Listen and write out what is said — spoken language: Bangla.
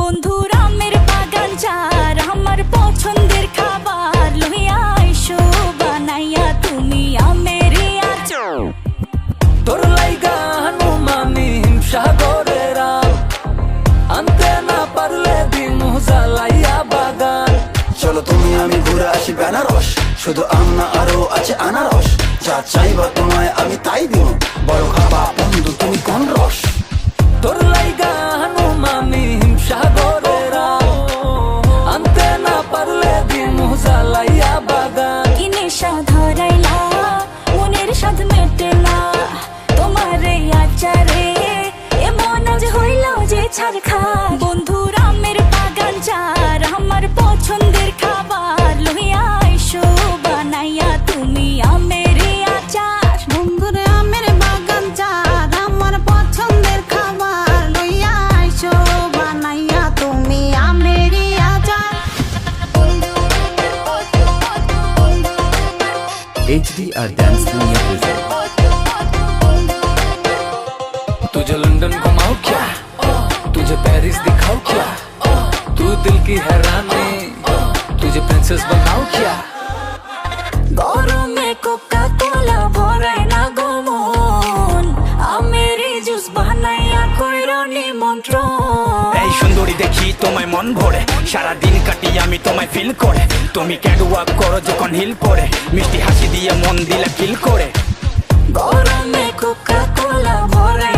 বন্ধুর আমের বাগান যার আমার পছন্দের খাবার লইয়া আইসো বানাইয়া তুমি আমের আচার। তোর লাইগা হানুমানি হিমসাগরের আম, আনতে না পারলে দিমু জ্বালাইয়া বাগান। চলো তুমি আমি ঘুরে আসি বেনারস, শুধু আম না আরো আছে আনারস। যা চাইবা তোমায় আমি তাই দিব, বড় খাবা বন্ধু তুমি কোন রস। তোর লাইগা হানুমানি হিমসাগরের আম, আনতে না পারলে দিমু জ্বালাইয়া বাগান। কি নেশা ধরাইলা মনের স্বাদ মেটেলা তোমার এই আচারে, এমন আজ হইল যে ছাড় খা। বন্ধুর আমের বাগান যার আমার পছন্দের খাবার লইয়া আইসো বানাইয়া তুমি আমের আচার। বন্ধুর আমের বাগান যার আমার পছন্দের খাবার লইয়া আইসো বানাইয়া তুমি আমের আচার। HDR Dance Dunia present. तुझे लंदन घुमाओ क्या, तुझे पेरिस दिखाओ क्या, तू दिल की हैरानी, तुझे प्रिंसेस बनाओ क्या। গরমে কোকা কোলা ভরাই না গমন, আমের জুস বানাইয়া কইরো নিমন্ত্রণ। এই সুন্দরী দেখি তোমায় মন ভরে, সারা দিন কাটি আমি তোমায় ফিল করে। তুমি ক্যাটওয়াক করো যখন হিল পরে, মিষ্টি হাসি দিয়ে মন দিলা কিল করে। গরমে কোকা কোলা ভরাই